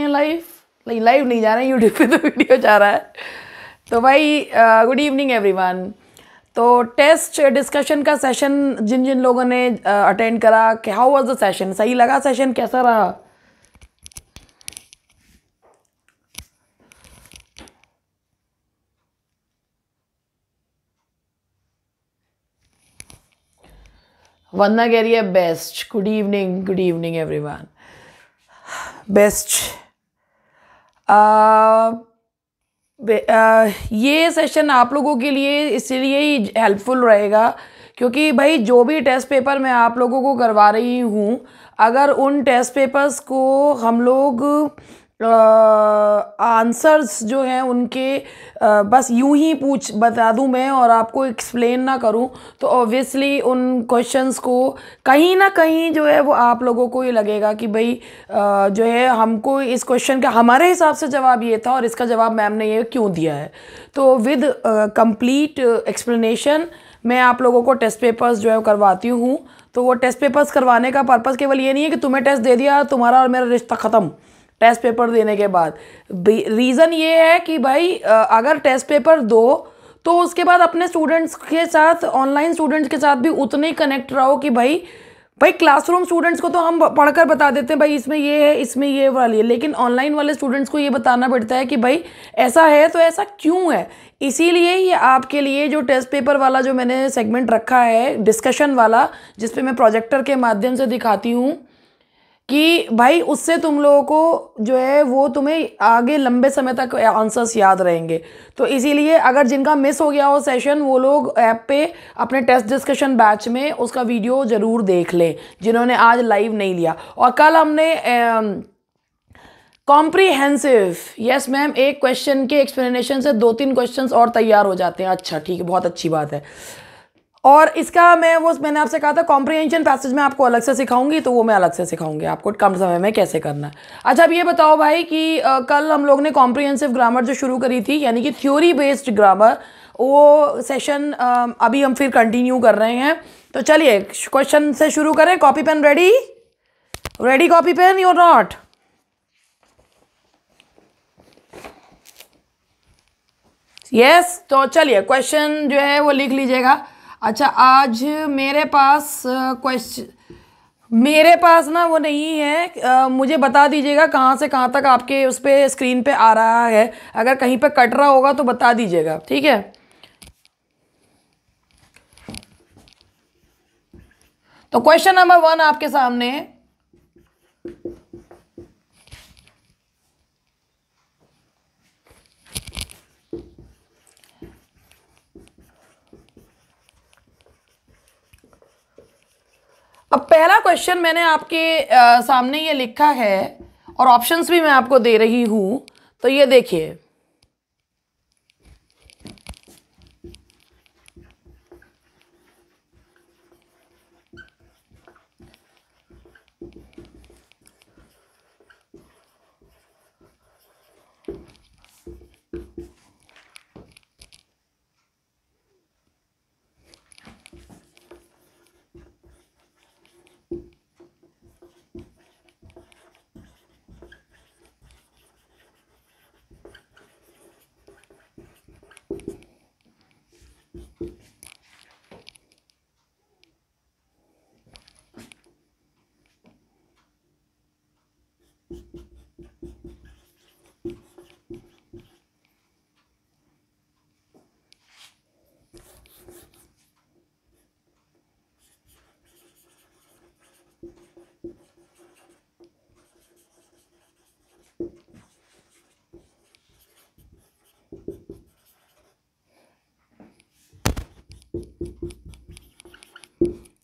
हैं live, live नहीं जा रहे हैं, यूट्यूब पे तो वीडियो जा रहा है। तो भाई गुड इवनिंग एवरीवन। तो टेस्ट डिस्कशन का सेशन जिन जिन लोगों ने अटेंड करा, हाउ वाज द सेशन? सही लगा सेशन? कैसा रहा? वंदना कह रही है best. Good evening everyone. Best. ये सेशन आप लोगों के लिए इसलिए ही हेल्पफुल रहेगा क्योंकि भाई जो भी टेस्ट पेपर मैं आप लोगों को करवा रही हूँ, अगर उन टेस्ट पेपर्स को हम लोग आंसर्स जो हैं उनके बस यूं ही बता दूं मैं और आपको एक्सप्लेन ना करूं, तो ऑब्वियसली उन क्वेश्चंस को कहीं ना कहीं जो है वो आप लोगों को ये लगेगा कि भाई जो है हमको इस क्वेश्चन का हमारे हिसाब से जवाब ये था और इसका जवाब मैम ने ये क्यों दिया है। तो विद कंप्लीट एक्सप्लेनेशन मैं आप लोगों को टेस्ट पेपर्स जो है करवाती हूँ। तो वो टेस्ट पेपर्स करवाने का पर्पज़ केवल ये नहीं है कि तुम्हें टेस्ट दे दिया, तुम्हारा और मेरा रिश्ता ख़त्म टेस्ट पेपर देने के बाद। रीज़न ये है कि भाई अगर टेस्ट पेपर दो तो उसके बाद अपने स्टूडेंट्स के साथ, ऑनलाइन स्टूडेंट्स के साथ भी उतने ही कनेक्ट रहो कि भाई क्लासरूम स्टूडेंट्स को तो हम पढ़कर बता देते हैं भाई इसमें ये है, इसमें ये वाली है, लेकिन ऑनलाइन वाले स्टूडेंट्स को ये बताना पड़ता है कि भाई ऐसा है तो ऐसा क्यों है। इसीलिए ये आपके लिए जो टेस्ट पेपर वाला जो मैंने सेगमेंट रखा है डिस्कशन वाला, जिसपे मैं प्रोजेक्टर के माध्यम से दिखाती हूँ कि भाई उससे तुम लोगों को जो है वो तुम्हें आगे लंबे समय तक आंसर्स याद रहेंगे। तो इसीलिए अगर जिनका मिस हो गया हो सेशन, वो लोग ऐप पे अपने टेस्ट डिस्कशन बैच में उसका वीडियो ज़रूर देख लें, जिन्होंने आज लाइव नहीं लिया। और कल हमने कॉम्प्रीहेंसिव, यस मैम, एक क्वेश्चन के एक्सप्लेनेशन से 2-3 क्वेश्चंस और तैयार हो जाते हैं। अच्छा ठीक है, बहुत अच्छी बात है। और इसका मैंने आपसे कहा था कॉम्प्रीहेंशन पैसेज में आपको अलग से सिखाऊंगी, तो वो मैं अलग से सिखाऊंगी आपको कम समय में कैसे करना है। अच्छा अब ये बताओ भाई कि कल हम लोग ने कॉम्प्रीहेंसिव ग्रामर जो शुरू करी थी, यानी कि थ्योरी बेस्ड ग्रामर, वो सेशन अभी हम फिर कंटिन्यू कर रहे हैं। तो चलिए क्वेश्चन से शुरू करें। Copy pen ready? Ready copy pen your not? Yes. तो चलिए क्वेश्चन जो है वो लिख लीजिएगा। अच्छा आज मेरे पास ना वो नहीं है, मुझे बता दीजिएगा कहाँ से कहाँ तक आपके उस पर स्क्रीन पे आ रहा है। अगर कहीं पे कट रहा होगा तो बता दीजिएगा, ठीक है। तो क्वेश्चन नंबर 1 आपके सामने। अब पहला क्वेश्चन मैंने आपके सामने ये लिखा है और ऑप्शंस भी मैं आपको दे रही हूं। तो ये देखिए,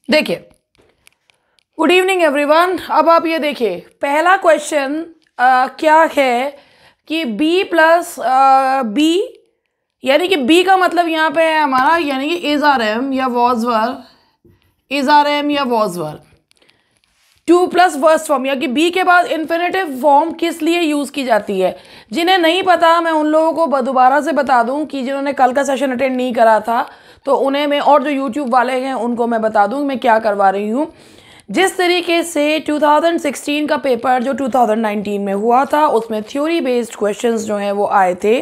देखिए गुड इवनिंग एवरीवन। अब आप ये देखिए, पहला क्वेश्चन क्या है कि b प्लस b, यानी कि b का मतलब यहाँ पे है हमारा, यानी कि इज आर एम या was were, 2 plus first form, या कि बी के बाद इन्फिनेटिव फॉर्म किस लिए यूज़ की जाती है। जिन्हें नहीं पता मैं उन लोगों को दोबारा से बता दूं कि जिन्होंने कल का सेशन अटेंड नहीं करा था तो उन्हें मैं, और जो यूट्यूब वाले हैं उनको मैं बता दूं मैं क्या करवा रही हूँ। जिस तरीके से 2016 का पेपर जो 2019 में हुआ था उसमें थ्योरी बेस्ड क्वेश्चंस जो हैं वो आए थे,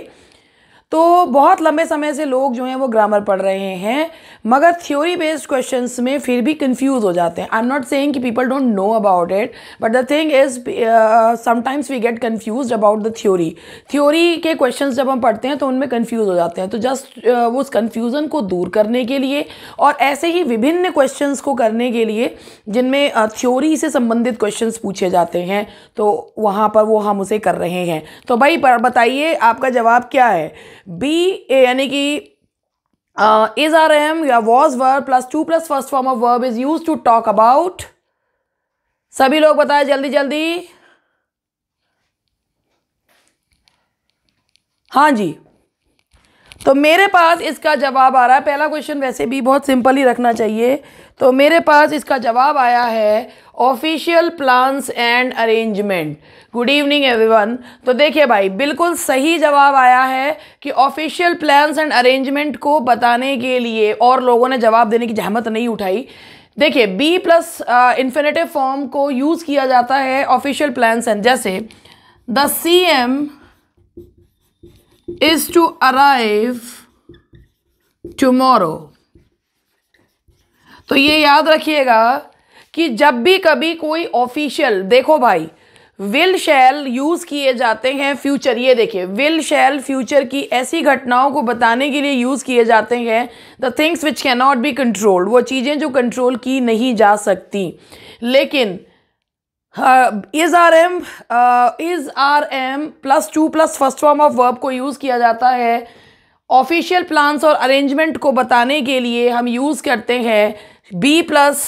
तो बहुत लंबे समय से लोग जो हैं वो ग्रामर पढ़ रहे हैं, मगर थ्योरी बेस्ड क्वेश्चंस में फिर भी कंफ्यूज हो जाते हैं. आई एम नॉट सेइंग कि people don't know about it, but the thing is sometimes we get confused about the theory के क्वेश्चंस जब हम पढ़ते हैं तो उनमें कंफ्यूज हो जाते हैं. तो जस्ट उस कन्फ्यूज़न को दूर करने के लिए और ऐसे ही विभिन्न क्वेश्चंस को करने के लिए जिनमें थ्योरी से संबंधित क्वेश्चंस पूछे जाते हैं, तो वहाँ पर वो हम उसे कर रहे हैं. तो भाई बताइए आपका जवाब क्या है. बी यानी कि इज आर एम या was verb plus to plus first form of verb is use to talk about. सभी लोग बताएं जल्दी जल्दी. हाँ जी, तो मेरे पास इसका जवाब आ रहा है. पहला क्वेश्चन वैसे भी बहुत सिंपल ही रखना चाहिए. तो मेरे पास इसका जवाब आया है official plans and arrangement. Good evening everyone. तो देखिए भाई, बिल्कुल सही जवाब आया है कि ऑफिशियल प्लान्स एंड अरेंजमेंट को बताने के लिए, और लोगों ने जवाब देने की जहमत नहीं उठाई. देखिए, बी प्लस इन्फिनेटिव फॉर्म को यूज़ किया जाता है ऑफिशियल प्लान्स एंड, जैसे the CM is to arrive tomorrow. तो ये याद रखिएगा कि जब भी कभी कोई ऑफिशियल, देखो भाई, विल शैल यूज किए जाते हैं फ्यूचर. ये देखिए, विल शैल फ्यूचर की ऐसी घटनाओं को बताने के लिए यूज किए जाते हैं. The things which can not be controlled, वो चीज़ें जो कंट्रोल की नहीं जा सकती. लेकिन is are am plus to plus first form of verb को यूज़ किया जाता है ऑफिशियल प्लान्स और अरेंजमेंट को बताने के लिए. हम यूज़ करते हैं be plus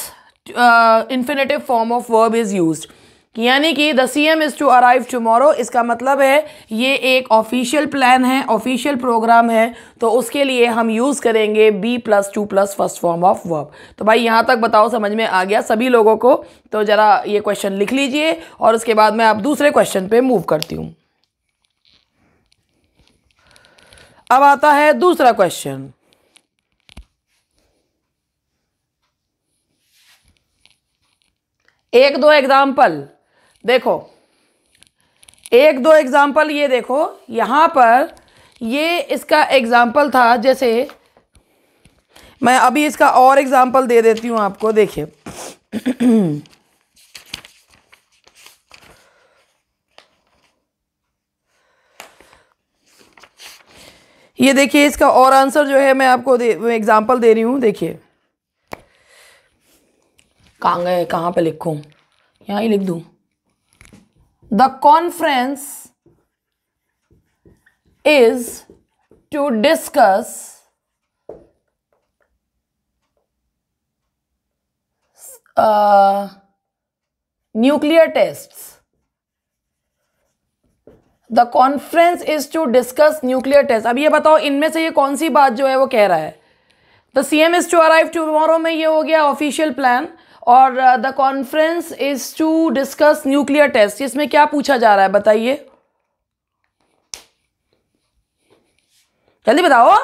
infinitive form of verb is used. यानी कि the CM is to arrive tomorrow, इसका मतलब है ये एक ऑफिशियल प्लान है, ऑफिशियल प्रोग्राम है, तो उसके लिए हम यूज़ करेंगे be plus to plus first form of verb. तो भाई यहाँ तक बताओ समझ में आ गया सभी लोगों को. तो ज़रा ये क्वेश्चन लिख लीजिए और उसके बाद मैं आप दूसरे क्वेश्चन पे मूव करती हूँ. अब आता है दूसरा क्वेश्चन. एक दो एग्जाम्पल देखो, एक दो एग्जाम्पल ये देखो. यहाँ पर ये इसका एग्जाम्पल था, जैसे मैं अभी इसका और एग्जाम्पल दे देती हूँ आपको. देखिए ये देखिए, इसका और आंसर जो है मैं आपको एग्जाम्पल दे रही हूँ. देखिए कहाँ गए, कहाँ पे लिखूँ, यहाँ ही लिख दूँ. The conference is to discuss nuclear tests. The conference is to discuss nuclear test. अब ये बताओ इनमें से ये कौन सी बात जो है वो कह रहा है. The CM is to arrive tomorrow में ये हो गया ऑफिशियल प्लान, और the conference is to discuss nuclear test, इसमें क्या पूछा जा रहा है बताइए, जल्दी बताओ.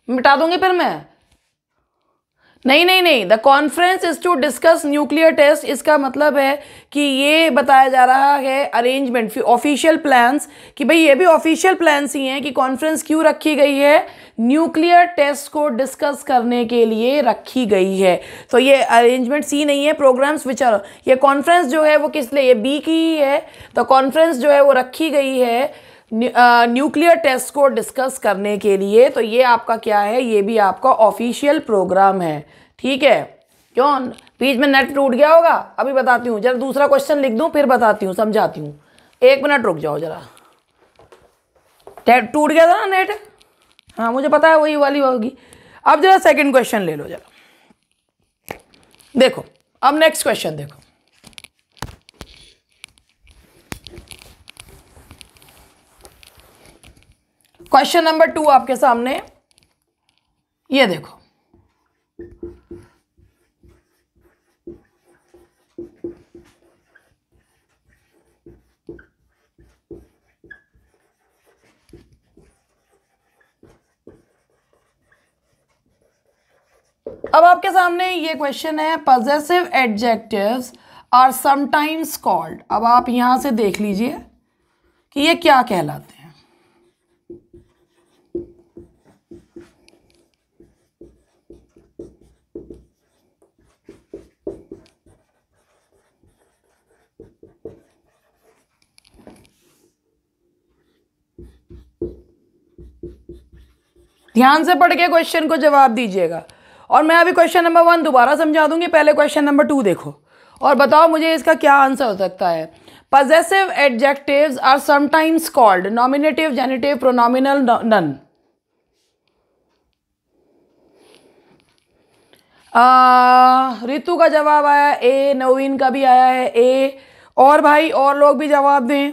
मिटा दूंगी फिर मैं. नहीं, the conference is to discuss nuclear test, इसका मतलब है कि ये बताया जा रहा है अरेंजमेंट, ऑफिशियल प्लान्स, कि भाई ये भी ऑफिशियल प्लान्स ही हैं कि कॉन्फ्रेंस क्यों रखी गई है, न्यूक्लियर टेस्ट को डिस्कस करने के लिए रखी गई है. तो ये अरेंजमेंट सी नहीं है, प्रोग्राम्स विच आर, ये कॉन्फ्रेंस जो है वो किस लिए, ये बी की ही है. तो कॉन्फ्रेंस जो है वो रखी गई है न्यूक्लियर टेस्ट को डिस्कस करने के लिए. तो ये आपका क्या है, ये भी आपका ऑफिशियल प्रोग्राम है. ठीक है, क्यों बीच में नेट टूट गया होगा, अभी बताती हूँ. जरा दूसरा क्वेश्चन लिख दूँ फिर बताती हूँ, समझाती हूँ. 1 मिनट रुक जाओ जरा. टूट गया था ना नेट, हाँ मुझे पता है वही वाली होगी. अब जरा सेकंड क्वेश्चन ले लो जरा. देखो अब नेक्स्ट क्वेश्चन देखो. क्वेश्चन नंबर 2 आपके सामने, ये देखो. अब आपके सामने ये क्वेश्चन है, possessive adjectives are sometimes called. अब आप यहां से देख लीजिए कि ये क्या कहलाते हैं। ध्यान से पढ़ के क्वेश्चन को जवाब दीजिएगा, और मैं अभी क्वेश्चन नंबर 1 दोबारा समझा दूंगी, पहले क्वेश्चन नंबर 2 देखो और बताओ मुझे इसका क्या आंसर हो सकता है। Possessive adjectives are sometimes called nominative, genitive, pronominal, none. Ritu का जवाब आया ए, नवीन का भी आया है ए, और भाई और लोग भी जवाब दें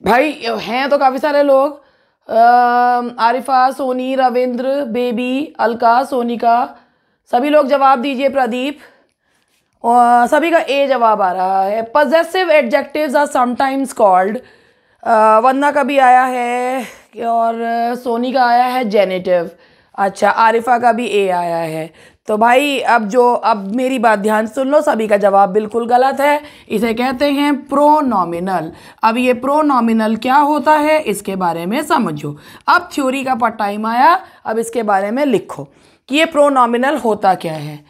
भाई, हैं तो काफी सारे लोग। आरिफा, सोनी, रविंद्र, बेबी, अलका, सोनिका, सभी लोग जवाब दीजिए। प्रदीप, और सभी का ए जवाब आ रहा है। Possessive adjectives are sometimes called, Vandana का भी आया है, और सोनी का आया है जेनेटिव। अच्छा, आरिफा का भी ए आया है। तो भाई अब मेरी बात ध्यान सुन लो, सभी का जवाब बिल्कुल गलत है। इसे कहते हैं प्रोनॉमिनल। अब ये प्रोनॉमिनल क्या होता है इसके बारे में समझो। अब थ्योरी का टाइम आया, अब इसके बारे में लिखो कि ये प्रोनॉमिनल होता क्या है।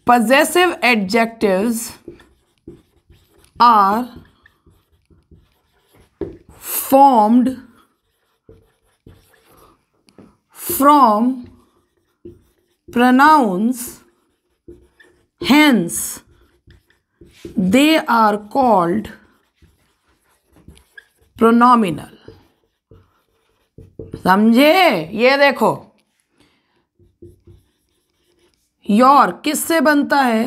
Possessive adjectives are formed from pronouns, hence they are called pronominal। समझे? ये देखो, योर किससे बनता है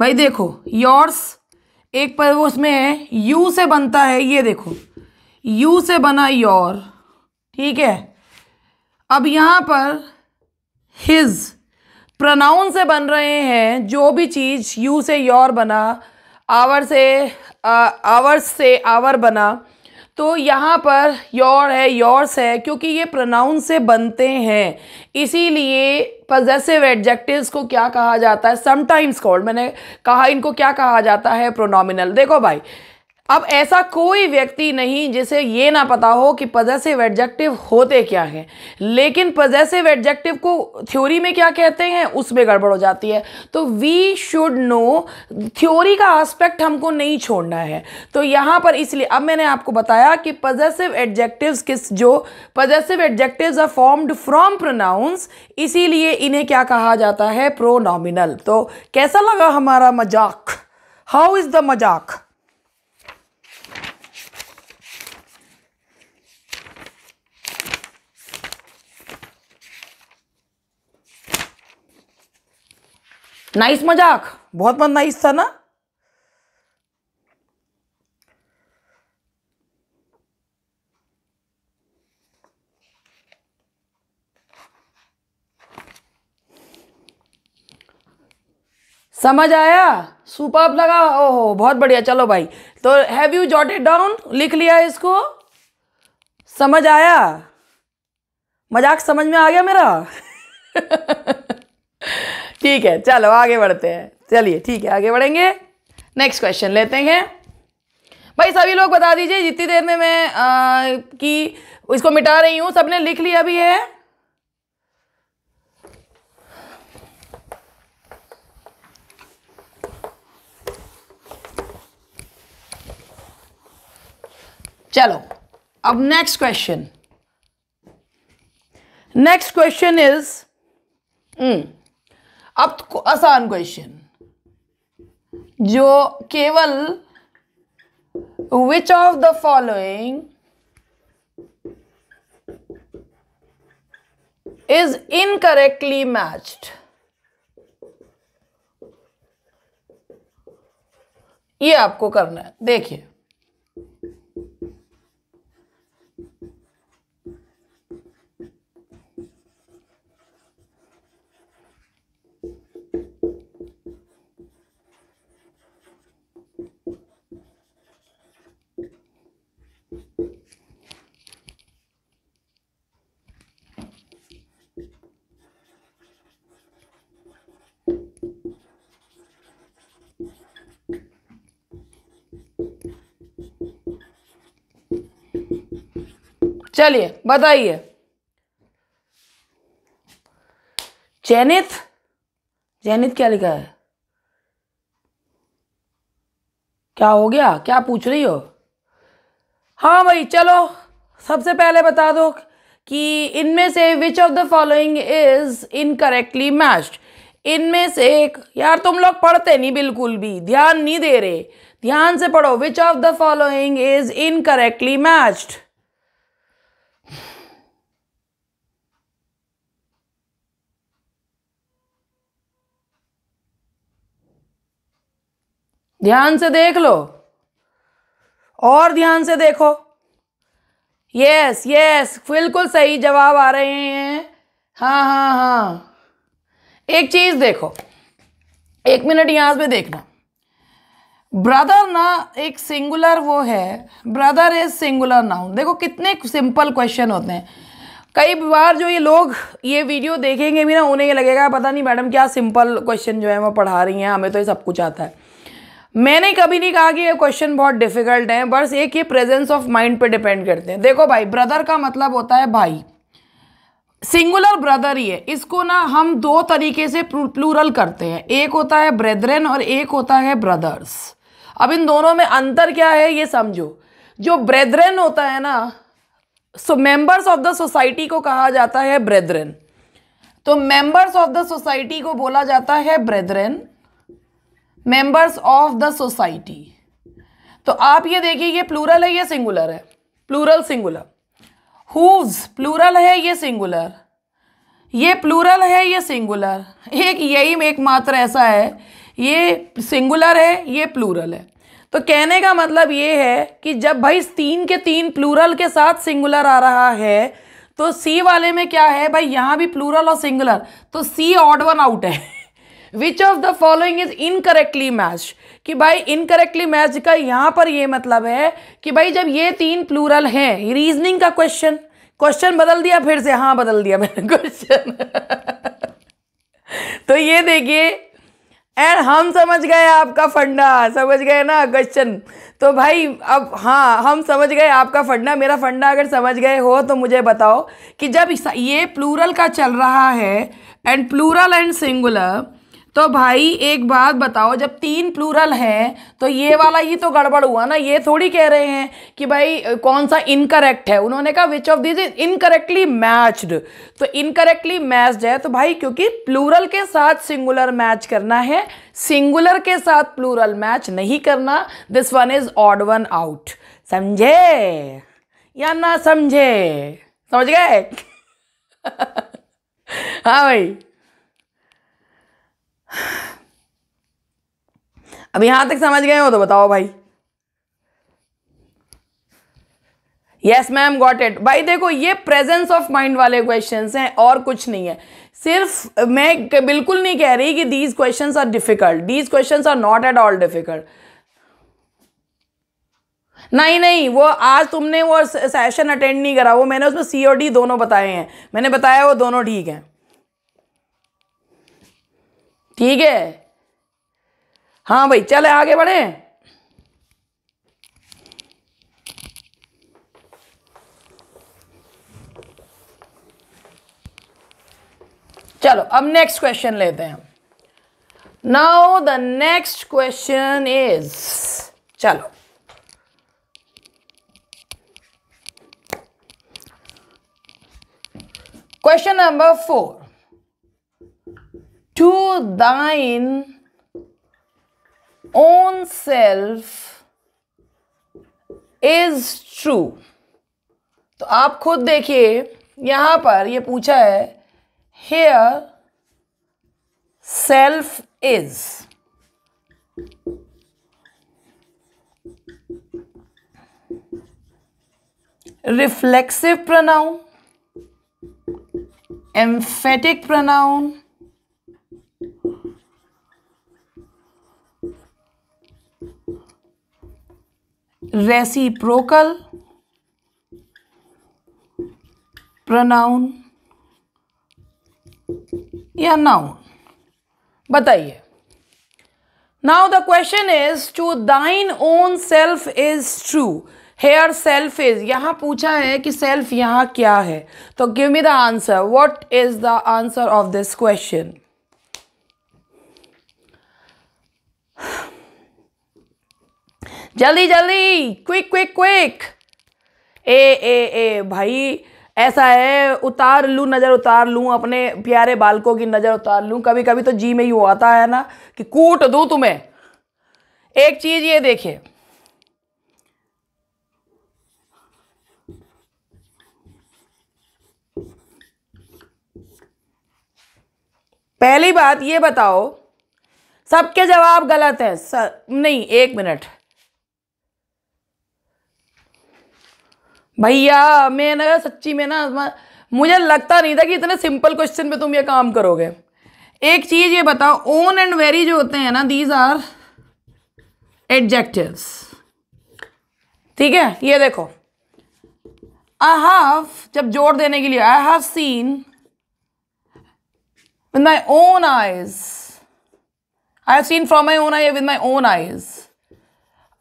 भाई? देखो, योर्स एक पर वो उसमें है, यू से बनता है। ये देखो, यू से बना योर, ठीक है। अब यहां पर हिज प्रोनाउन से बन रहे हैं। जो भी चीज यू से योर बना, आवर्स से आवर बना, तो यहाँ पर योर है, योर्स है, क्योंकि ये प्रोनाउन से बनते हैं। इसीलिए पजेसिव एडजेक्टिव्स को क्या कहा जाता है? Sometimes called. मैंने कहा इनको क्या कहा जाता है? प्रोनोमिनल। देखो भाई, अब ऐसा कोई व्यक्ति नहीं जिसे ये ना पता हो कि पजेसिव एडजेक्टिव होते क्या हैं, लेकिन पजेसिव एडजेक्टिव को थ्योरी में क्या कहते हैं उसमें गड़बड़ हो जाती है। तो वी शुड नो, थ्योरी का एस्पेक्ट हमको नहीं छोड़ना है। तो यहाँ पर इसलिए अब मैंने आपको बताया कि possessive adjectives possessive adjectives are formed from pronouns, इसीलिए इन्हें क्या कहा जाता है? प्रोनोमिनल। तो कैसा लगा हमारा मजाक? हाउ इज द मजाक? नाइस मजाक, बहुत नाइस था ना। समझ आया? सुपर्ब लगा? ओहो बहुत बढ़िया। चलो भाई, तो हैव यू जॉटेड डाउन? लिख लिया इसको? समझ आया? मजाक समझ में आ गया मेरा? ठीक है, चलो आगे बढ़ते हैं। चलिए ठीक है, आगे बढ़ेंगे। नेक्स्ट क्वेश्चन लेते हैं। भाई सभी लोग बता दीजिए जितनी देर में मैं कि इसको मिटा रही हूं, सबने लिख लिया भी है? चलो अब next question. Next question is अब आसान क्वेश्चन, जो केवल which of the following is incorrectly matched, ये आपको करना है। देखिए, चलिए बताइए। जैनित, जैनित क्या लिखा है? क्या हो गया, क्या पूछ रही हो? हाँ भाई चलो, सबसे पहले बता दो कि इनमें से which of the following is incorrectly matched. इनमें से एक, यार तुम लोग पढ़ते नहीं, बिल्कुल भी ध्यान नहीं दे रहे, ध्यान से पढ़ो। Which of the following is incorrectly matched. ध्यान से देख लो और ध्यान से देखो। यस यस, बिल्कुल सही जवाब आ रहे हैं। हाँ हाँ हाँ, एक चीज देखो, एक मिनट यहां पे देखना। ब्रदर ना एक सिंगुलर वो है, ब्रदर इज सिंगुलर नाउन। देखो कितने सिंपल क्वेश्चन होते हैं। कई बार जो ये लोग ये वीडियो देखेंगे भी ना, उन्हें ये लगेगा पता नहीं मैडम क्या सिंपल क्वेश्चन जो है वो पढ़ा रही हैं, हमें तो ये सब कुछ आता है। मैंने कभी नहीं कहा कि ये क्वेश्चन बहुत डिफिकल्ट है, बस एक ये प्रेजेंस ऑफ माइंड पे डिपेंड करते हैं। देखो भाई, ब्रदर का मतलब होता है भाई, सिंगुलर ब्रदर ही है। इसको ना हम दो तरीके से प्लूरल करते हैं, एक होता है ब्रेदरेन और एक होता है ब्रदर्स। अब इन दोनों में अंतर क्या है ये समझो। जो ब्रेदरेन होता है ना, so members of the society को कहा जाता है ब्रेदरेन। तो मेंबर्स ऑफ द सोसाइटी को बोला जाता है ब्रेदरेन, मेंबर्स ऑफ द सोसाइटी। तो आप ये देखिए, ये प्लूरल है, ये सिंगुलर है, प्लूरल सिंगुलर। हुज प्लूरल है, ये सिंगुलर, ये प्लूरल है, ये सिंगुलर। एक यही एकमात्र ऐसा है, ये सिंगुलर है, ये प्लूरल है। तो कहने का मतलब ये है कि जब भाई तीन के तीन प्लूरल के साथ सिंगुलर आ रहा है, तो सी वाले में क्या है भाई, यहां भी प्लूरल और सिंगुलर, तो सी ऑड वन आउट है। Which of the following is incorrectly matched, कि भाई इनकरेक्टली मैच का यहां पर ये मतलब है कि भाई जब ये तीन प्लूरल हैं, रीजनिंग का क्वेश्चन बदल दिया फिर से, हाँ बदल दिया मैंने क्वेश्चन। तो ये देखिए, एंड हम समझ गए आपका फंडा, समझ गए ना क्वेश्चन। तो भाई अब हाँ, हम समझ गए आपका फंडा। मेरा फंडा अगर समझ गए हो तो मुझे बताओ कि जब ये प्लूरल का चल रहा है एंड प्लूरल एंड सिंगुलर, तो भाई एक बात बताओ, जब तीन प्लूरल हैं तो ये वाला ही तो गड़बड़ हुआ ना। ये थोड़ी कह रहे हैं कि भाई कौन सा इनकरेक्ट है, उन्होंने कहा which of this is incorrectly matched. तो इनकरेक्टली मैच्ड है तो भाई क्योंकि प्लूरल के साथ सिंगुलर मैच करना है, सिंगुलर के साथ प्लूरल मैच नहीं करना। This one is odd one out. समझे या ना समझे? समझ गए? हाँ भाई, अब यहां तक समझ गए हो तो बताओ भाई। Yes ma'am, got it. भाई देखो, ये प्रेजेंस ऑफ माइंड वाले क्वेश्चंस हैं और कुछ नहीं है। सिर्फ मैं बिल्कुल नहीं कह रही कि these questions are difficult, these questions are not at all difficult. नहीं नहीं, वो आज तुमने वो सेशन अटेंड नहीं करा, वो मैंने उसमें सी और डी दोनों बताए हैं, मैंने बताया वो दोनों ठीक हैं। ठीक है, हाँ भाई चले आगे बढ़े। चलो अब नेक्स्ट क्वेश्चन लेते हैं। Now the next question is, चलो question number 4। To thine own self is true। तो आप खुद देखिए, यहां पर ये पूछा है here self is, reflexive pronoun, emphatic pronoun, reciprocal pronoun या नाउन, बताइए। Now the question is to thine own self is true. Here self is, यहाँ पूछा है कि सेल्फ यहाँ क्या है, तो give me the answer, what is the answer of this question. जल्दी जल्दी, क्विक क्विक क्विक। ए भाई ऐसा है, उतार लूँ नज़र, उतार लूँ अपने प्यारे बालकों की नज़र उतार लूँ, कभी कभी तो जी में यूँ आता है ना कि कूट दूँ तुम्हें। एक चीज़ ये देखिए, पहली बात ये बताओ, सबके जवाब गलत हैं सर, नहीं एक मिनट भैया, मैं ना सच्ची में ना, मुझे लगता नहीं था कि इतने सिंपल क्वेश्चन पे तुम ये काम करोगे। एक चीज ये बताओ, ओन एंड वेरी जो होते हैं ना, दीज आर एडजेक्टिव्स, ठीक है। ये देखो, आई हैव, जब जोड़ देने के लिए, I have seen with my own eyes, I have seen from my own eye with my own eyes।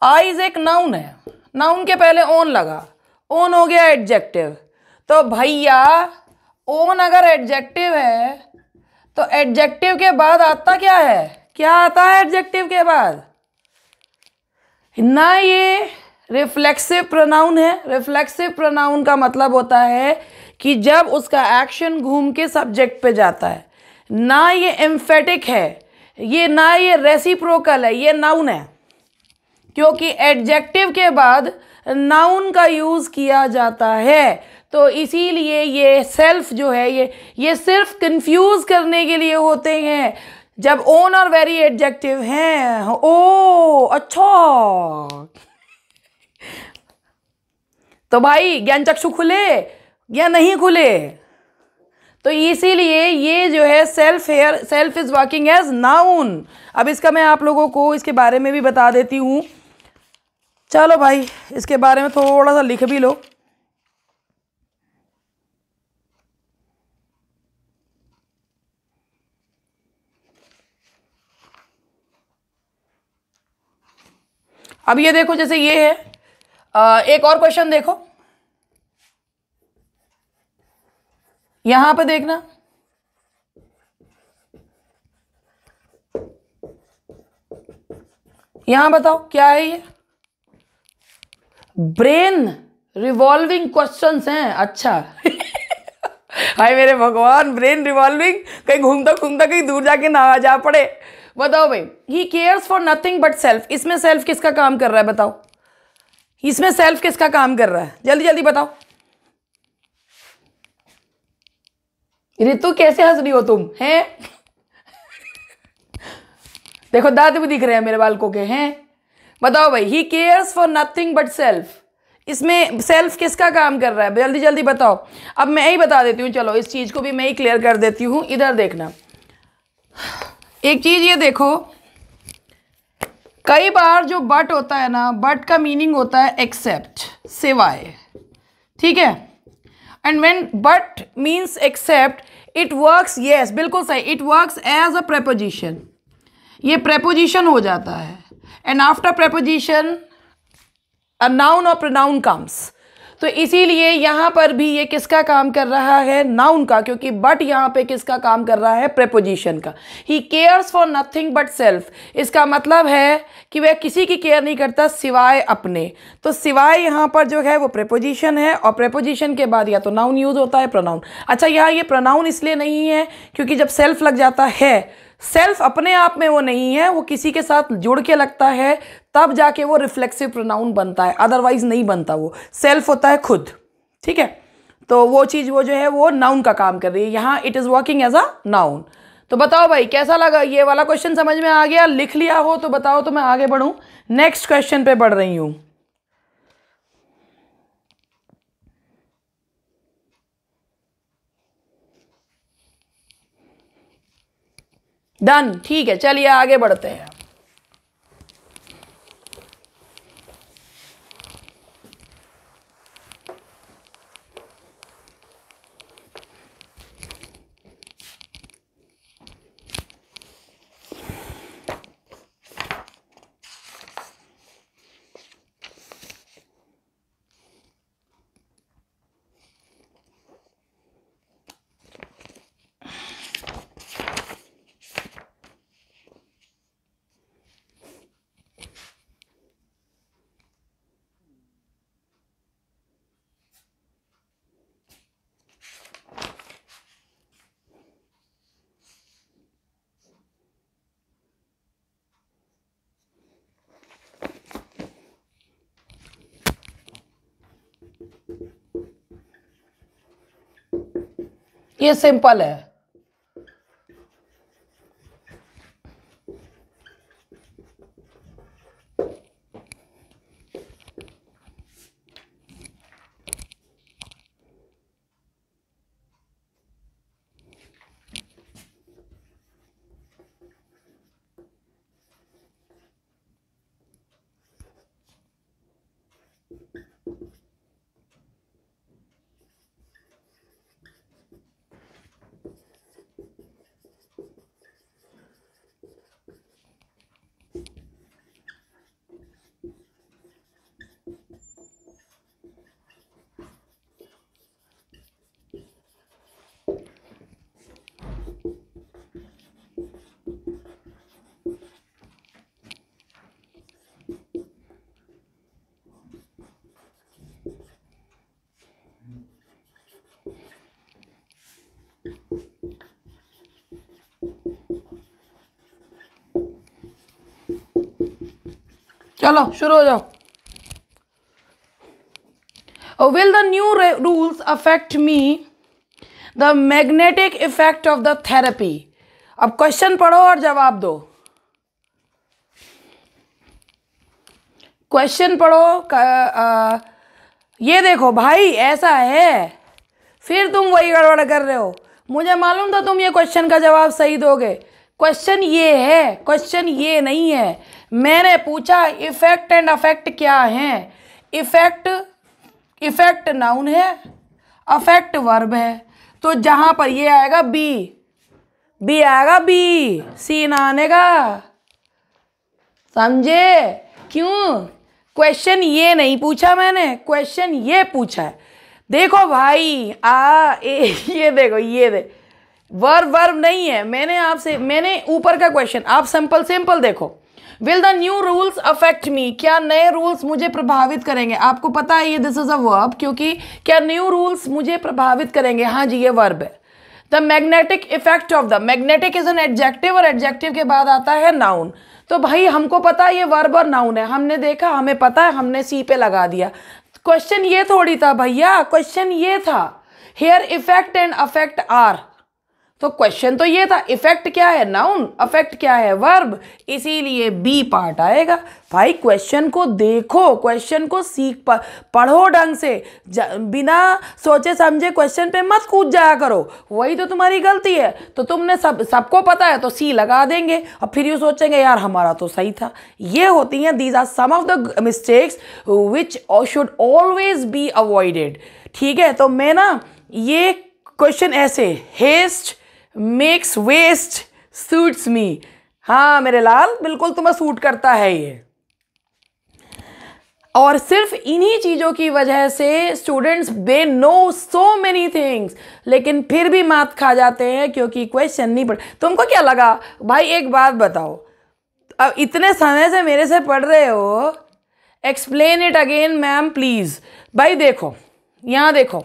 eyes एक नाउन है, नाउन के पहले ओन लगा, ओन हो गया एडजेक्टिव। तो भैया ओन अगर एडजेक्टिव है तो एडजेक्टिव के बाद आता क्या है, क्या आता है एडजेक्टिव के बाद? ना ये रिफ्लेक्सिव प्रोनाउन है। रिफ्लेक्सिव प्रोनाउन का मतलब होता है कि जब उसका एक्शन घूम के सब्जेक्ट पे जाता है। ना ये एम्फेटिक है, ये ना ये रेसिप्रोकल है, ये नाउन है, क्योंकि एडजेक्टिव के बाद नाउन का यूज किया जाता है। तो इसीलिए ये सेल्फ जो है, ये सिर्फ कंफ्यूज करने के लिए होते हैं। जब ओन और वेरी एडजेक्टिव हैं, ओ अच्छा, तो भाई ज्ञान चक्षु खुले या नहीं खुले? तो इसीलिए ये जो है self here, self is working as noun. अब इसका मैं आप लोगों को इसके बारे में भी बता देती हूँ। चलो भाई, इसके बारे में थोड़ा सा लिख भी लो। अब ये देखो, जैसे ये है, एक और क्वेश्चन देखो, यहां पे देखना, यहां बताओ क्या है ये? ब्रेन रिवॉल्विंग क्वेश्चंस हैं। अच्छा हाय मेरे भगवान, ब्रेन रिवॉल्विंग, कहीं घूमता घूमता कहीं दूर जाके ना आ जा पड़े। बताओ भाई, he cares for nothing but self, इसमें सेल्फ किसका काम कर रहा है बताओ? इसमें सेल्फ किसका काम कर रहा है? जल्दी जल्दी बताओ। ऋतु कैसे हंस रही हो तुम हैं? देखो दांत भी दिख रहे हैं मेरे बालकों के हैं। बताओ भाई, he cares for nothing but self, इसमें सेल्फ किसका काम कर रहा है? जल्दी जल्दी बताओ। अब मैं ही बता देती हूँ, चलो इस चीज को भी मैं ही क्लियर कर देती हूँ। इधर देखना, एक चीज ये देखो, कई बार जो बट होता है ना, बट का मीनिंग होता है एक्सेप्ट, सिवाय, ठीक है। And when but means except, it works, yes बिल्कुल सही, it works as a preposition, ये प्रेपोजिशन हो जाता है। And after preposition a noun और प्रोनाउन कम्स। तो इसीलिए यहाँ पर भी ये किसका काम कर रहा है? नाउन का, क्योंकि बट यहाँ पे किसका काम कर रहा है? प्रेपोजिशन का। He cares for nothing but self, इसका मतलब है कि वह किसी की केयर नहीं करता सिवाय अपने। तो सिवाय यहाँ पर जो है वो प्रेपोजिशन है, और प्रेपोजिशन के बाद या तो नाउन यूज होता है, प्रोनाउन। अच्छा, यहाँ ये प्रोनाउन इसलिए नहीं है क्योंकि जब सेल्फ लग जाता है, सेल्फ अपने आप में वो नहीं है, वो किसी के साथ जुड़ के लगता है, तब जाके वो रिफ्लेक्सिव प्रोनाउन बनता है, अदरवाइज नहीं बनता। वो सेल्फ होता है खुद, ठीक है। तो वो चीज़ वो जो है वो नाउन का काम कर रही है, यहाँ it is working as a noun. तो बताओ भाई कैसा लगा? ये वाला क्वेश्चन समझ में आ गया? लिख लिया हो तो बताओ, तो मैं आगे बढ़ूँ, नेक्स्ट क्वेश्चन पे बढ़ रही हूँ। डन, ठीक है, चलिए आगे बढ़ते हैं। ये सिंपल है। चलो शुरू हो जाओ। Will the new rules affect me? The magnetic effect of the therapy. अब क्वेश्चन पढ़ो और जवाब दो। क्वेश्चन पढ़ो। ये देखो भाई, ऐसा है, फिर तुम वही गड़बड़ कर रहे हो। मुझे मालूम था तुम ये क्वेश्चन का जवाब सही दोगे। क्वेश्चन ये है, क्वेश्चन ये नहीं है। मैंने पूछा इफेक्ट एंड अफेक्ट क्या है। इफेक्ट नाउन है, अफेक्ट वर्ब है। तो जहां पर ये आएगा बी आएगा, बी सी ना आने का। समझे? क्यों? क्वेश्चन ये नहीं पूछा मैंने, क्वेश्चन ये पूछा है। देखो भाई, ये देखो, ये दे वर्ब नहीं है। मैंने ऊपर का क्वेश्चन, आप सिंपल देखो। Will the new rules affect me? क्या नए रूल्स मुझे प्रभावित करेंगे? आपको पता है ये दिस इज अ वर्ब, क्योंकि क्या न्यू रूल्स मुझे प्रभावित करेंगे? हाँ जी, ये वर्ब है। The magnetic effect of the, magnetic is an adjective और एडजेक्टिव के बाद आता है नाउन। तो भाई हमको पता है ये वर्ब और नाउन है, हमने देखा, हमें पता है, हमने सी पे लगा दिया। क्वेश्चन ये थोड़ी था भैया, क्वेश्चन ये था here effect and affect are. तो क्वेश्चन तो ये था, इफेक्ट क्या है? नाउन, अफेक्ट क्या है? वर्ब, इसीलिए बी पार्ट आएगा। भाई क्वेश्चन को देखो, क्वेश्चन को पढ़ो ढंग से, बिना सोचे समझे क्वेश्चन पे मत कूद जाया करो, वही तो तुम्हारी गलती है। तो तुमने सबको पता है तो सी लगा देंगे और फिर ये सोचेंगे यार हमारा तो सही था। ये होती हैं, these are some of the mistakes which should always be avoided. ठीक है, तो मैं ना ये क्वेश्चन ऐसे, haste makes waste suits me. हाँ मेरे लाल, बिल्कुल तुम्हें सूट करता है ये। और सिर्फ इन्हीं चीज़ों की वजह से students they know so many things, लेकिन फिर भी मात खा जाते हैं क्योंकि क्वेश्चन नहीं पढ़। तुमको क्या लगा भाई? एक बात बताओ, अब इतने समय से मेरे से पढ़ रहे हो, explain it again ma'am please. भाई देखो, यहाँ देखो,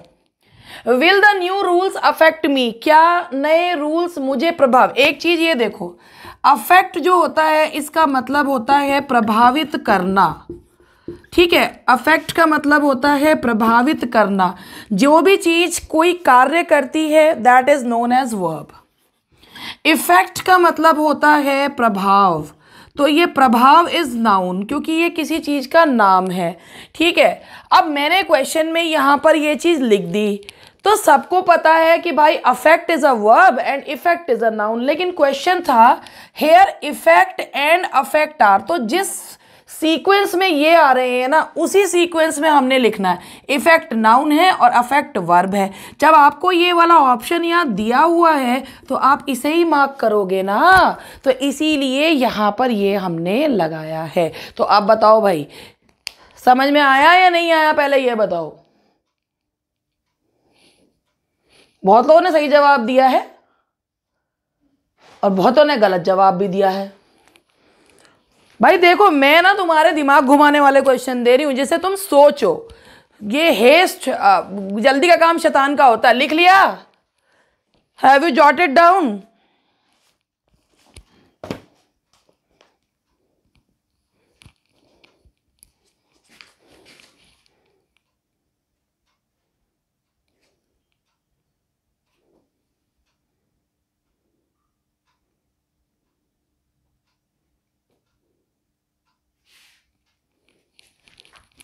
will the new rules affect me? क्या नए रूल्स मुझे एक चीज ये देखो, अफेक्ट जो होता है इसका मतलब होता है प्रभावित करना। ठीक है, अफेक्ट का मतलब होता है प्रभावित करना। जो भी चीज कोई कार्य करती है that is known as verb. Effect का मतलब होता है प्रभाव, तो ये प्रभाव इज नाउन, क्योंकि ये किसी चीज का नाम है। ठीक है, अब मैंने क्वेश्चन में यहां पर ये चीज लिख दी, तो सबको पता है कि भाई affect is a verb and effect is a noun. लेकिन क्वेश्चन था here effect and affect are, तो जिस सीक्वेंस में ये आ रहे हैं ना, उसी सीक्वेंस में हमने लिखना है। इफेक्ट नाउन है और अफेक्ट वर्ब है। जब आपको ये वाला ऑप्शन यहाँ दिया हुआ है तो आप इसे ही मार्क करोगे ना, तो इसीलिए यहाँ पर ये हमने लगाया है। तो आप बताओ भाई, समझ में आया या नहीं आया? पहले ये बताओ। बहुत लोगों ने सही जवाब दिया है और बहुतों ने गलत जवाब भी दिया है। भाई देखो, मैं ना तुम्हारे दिमाग घुमाने वाले क्वेश्चन दे रही हूं जिससे तुम सोचो। ये हेस्ट, जल्दी का काम शैतान का होता है। लिख लिया? Have you jotted down?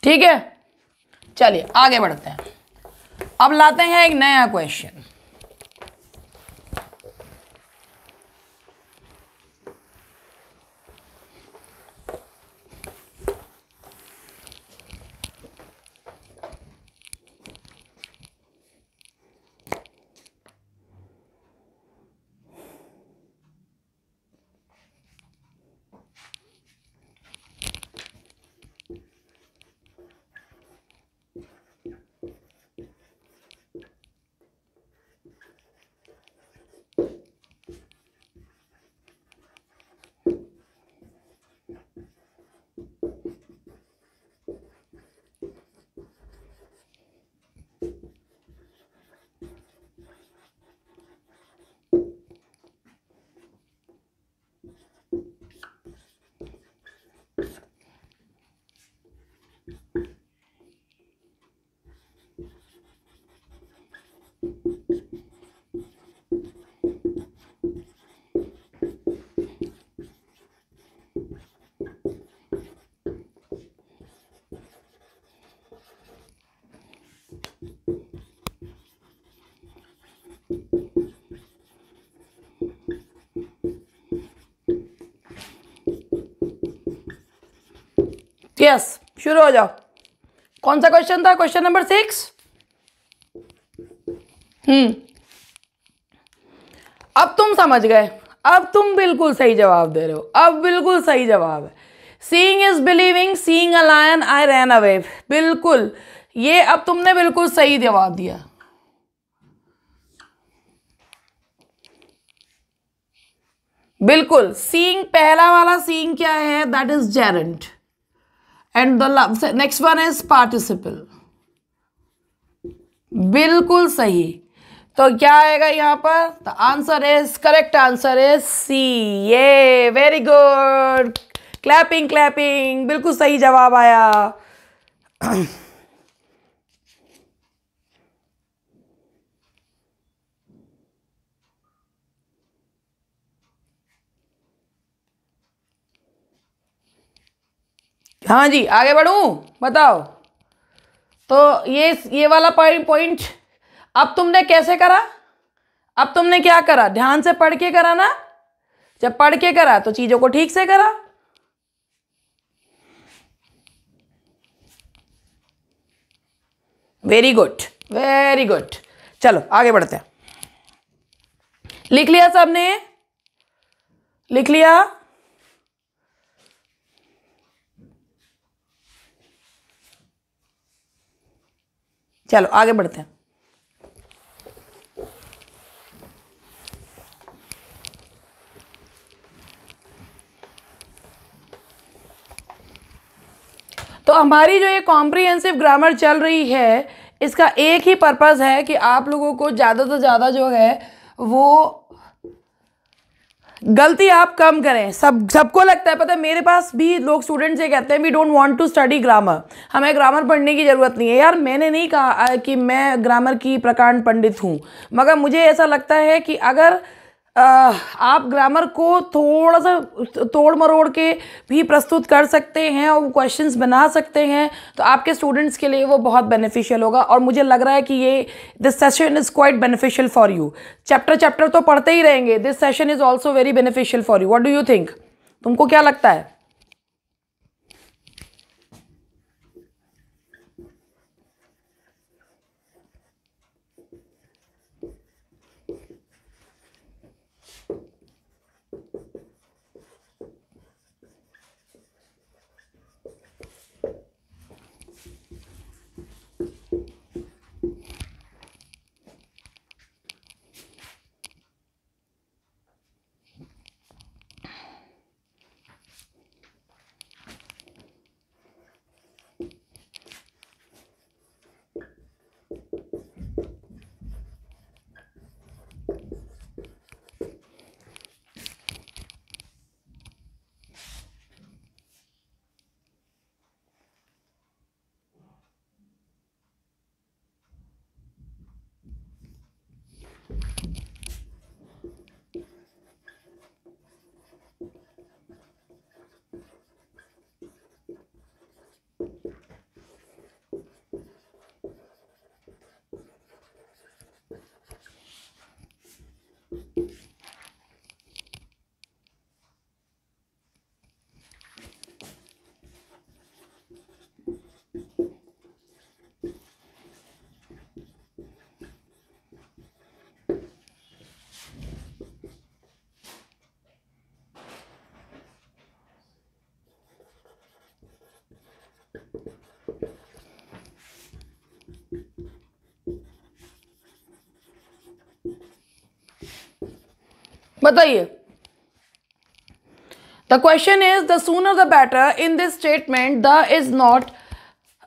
ठीक है, चलिए आगे बढ़ते हैं। अब लाते हैं एक नया क्वेश्चन। यस, शुरू हो जाओ। कौन सा क्वेश्चन था? Question number 6। अब तुम समझ गए, अब तुम बिल्कुल सही जवाब दे रहे हो, अब बिल्कुल सही जवाब है। Seeing is believing, seeing a lion I ran away. बिल्कुल, ये अब तुमने बिल्कुल सही जवाब दिया। बिल्कुल, सीइंग पहला वाला सीइंग क्या है? That is gerund and the next one is participle. बिल्कुल सही। तो क्या आएगा यहाँ पर? The answer is, correct answer is C. ये वेरी गुड, क्लैपिंग क्लैपिंग, बिल्कुल सही जवाब आया। हाँ जी, आगे बढ़ूं? बताओ। तो ये वाला पॉइंट अब तुमने कैसे करा? अब तुमने क्या करा? ध्यान से पढ़ के करा ना? जब पढ़ के करा तो चीजों को ठीक से करा। Very good, very good. चलो आगे बढ़ते हैं। लिख लिया सबने? लिख लिया? चलो आगे बढ़ते हैं। तो हमारी जो ये कॉम्प्रिहेंसिव ग्रामर चल रही है, इसका एक ही पर्पस है कि आप लोगों को ज़्यादा से ज़्यादा जो है वो गलती आप कम करें। सबको लगता है, पता है, मेरे पास भी लोग स्टूडेंट्स ये कहते हैं we don't want to study grammar, हमें ग्रामर पढ़ने की ज़रूरत नहीं है। यार मैंने नहीं कहा कि मैं ग्रामर की प्रकांड पंडित हूँ, मगर मुझे ऐसा लगता है कि अगर आप ग्रामर को थोड़ा सा तोड़ मरोड़ के भी प्रस्तुत कर सकते हैं और क्वेश्चंस बना सकते हैं तो आपके स्टूडेंट्स के लिए वो बहुत बेनिफिशियल होगा। और मुझे लग रहा है कि ये this session is quite beneficial for you. Chapter तो पढ़ते ही रहेंगे, this session is also very beneficial for you. What do you think? तुमको क्या लगता है? बताइए। The question is the sooner the better. In this statement the is not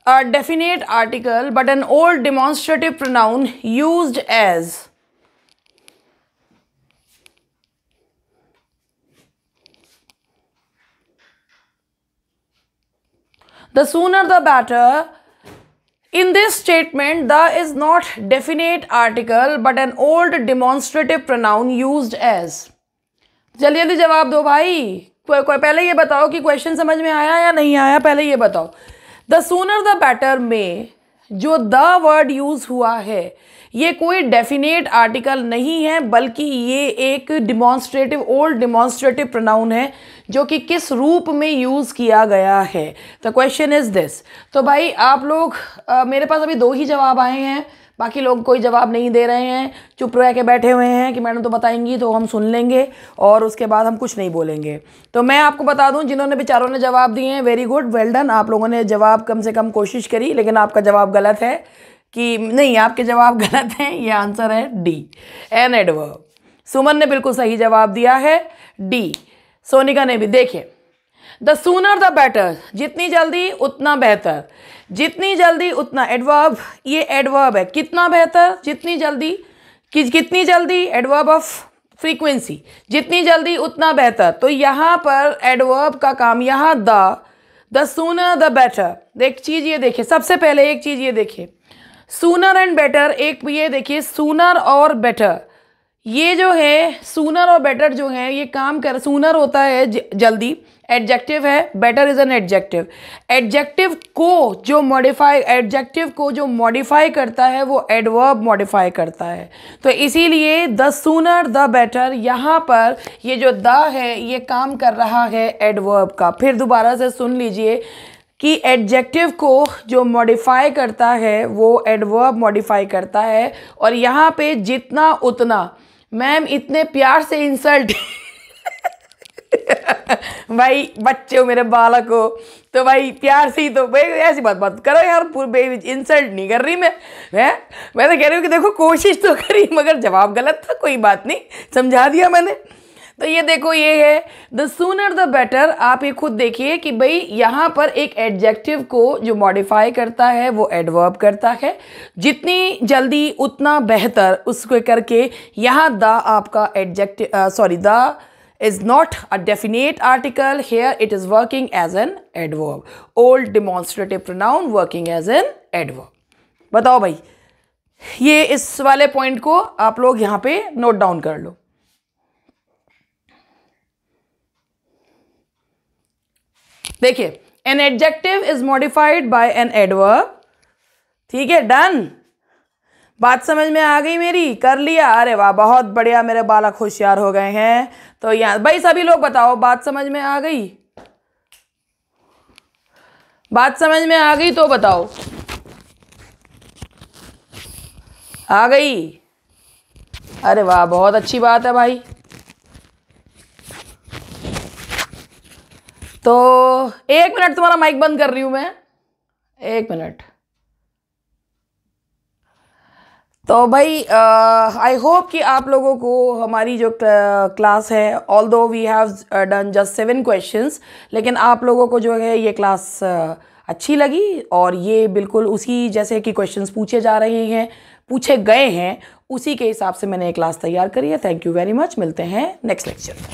a definite article but an old demonstrative pronoun used as. The sooner the better. In this statement the is not definite article but an old demonstrative pronoun used as. जल्दी जल्दी जवाब दो भाई। कोई पहले ये बताओ कि क्वेश्चन समझ में आया या नहीं आया, पहले ये बताओ। द सूनर द बेटर में जो द वर्ड यूज हुआ है ये कोई डेफिनेट आर्टिकल नहीं है, बल्कि ये एक डिमॉन्स्ट्रेटिव ओल्ड डिमॉन्स्ट्रेटिव प्रोनाउन है जो कि किस रूप में यूज़ किया गया है। The question is this. तो भाई आप लोग मेरे पास अभी 2 ही जवाब आए हैं, बाकी लोग कोई जवाब नहीं दे रहे हैं, चुप रह के बैठे हुए हैं कि मैडम तो बताएंगी तो हम सुन लेंगे और उसके बाद हम कुछ नहीं बोलेंगे। तो मैं आपको बता दूं, जिन्होंने बेचारों ने जवाब दिए हैं वेरी गुड, वेल डन। आप लोगों ने जवाब कम से कम कोशिश करी, लेकिन आपका जवाब गलत है कि नहीं, आपके जवाब गलत हैं। ये आंसर है डी, एन एडवर्ब। सुमन ने बिल्कुल सही जवाब दिया है डी। सोनिका ने भी। देखिए द सूनर द बेटर, जितनी जल्दी उतना बेहतर, जितनी जल्दी उतना एडवर्ब, ये एडवर्ब है। कितना बेहतर, जितनी जल्दी, कितनी जल्दी, एडवर्ब ऑफ फ्रीक्वेंसी, जितनी जल्दी उतना बेहतर। तो यहाँ पर एडवर्ब का काम, यहाँ द सूनर द बेटर। एक चीज़ ये देखिए, सबसे पहले एक चीज़ ये देखिए, सूनर एंड बेटर। एक ये देखिए सूनर और बेटर, ये जो है सूनर और बेटर जो है ये काम कर, सूनर होता है जल्दी, एडजेक्टिव है, better is an adjective. Adjective को जो मॉडिफाई करता है वो एडवर्ब मॉडिफाई करता है। तो इसीलिए द सूनर द बेटर, यहाँ पर ये जो द है ये काम कर रहा है एडवर्ब का। फिर दोबारा से सुन लीजिए कि एडजेक्टिव को जो मॉडिफाई करता है वो एडवर्ब मॉडिफाई करता है। और यहाँ पे जितना उतना, मैम इतने प्यार से इंसल्ट भाई बच्चे हो मेरे बालक हो तो भाई प्यार से ही, तो भाई ऐसी बात करो यार, पूरे इंसल्ट नहीं कर रही मैं तो कह रही हूँ कि देखो कोशिश तो करी मगर जवाब गलत था, कोई बात नहीं, समझा दिया मैंने। तो ये देखो ये है द सूनर द बेटर। आप ये खुद देखिए कि भाई यहाँ पर एक एडजेक्टिव को जो मॉडिफाई करता है वो एडवर्ब करता है, जितनी जल्दी उतना बेहतर, उसको करके यहाँ द आपका adjective, sorry the is not a definite article, here it is working as an adverb, old demonstrative pronoun working as an adverb। बताओ भाई, ये इस वाले पॉइंट को आप लोग यहाँ पे नोट डाउन कर लो। देखिए an adjective is modified by an adverb, ठीक है, डन। बात समझ में आ गई मेरी, कर लिया, अरे वाह बहुत बढ़िया, मेरे बालक होशियार हो गए हैं। तो यहाँ भाई सभी लोग बताओ बात समझ में आ गई, बात समझ में आ गई तो बताओ, आ गई, अरे वाह बहुत अच्छी बात है भाई। तो 1 मिनट तुम्हारा माइक बंद कर रही हूं मैं, 1 मिनट। तो भाई आई होप कि आप लोगों को हमारी जो क्लास है, although we have done just 7 questions, लेकिन आप लोगों को जो है ये क्लास अच्छी लगी और ये बिल्कुल उसी जैसे कि क्वेश्चंस पूछे जा रहे हैं, पूछे गए हैं, उसी के हिसाब से मैंने ये क्लास तैयार करी है। थैंक यू वेरी मच, मिलते हैं नेक्स्ट लेक्चर में।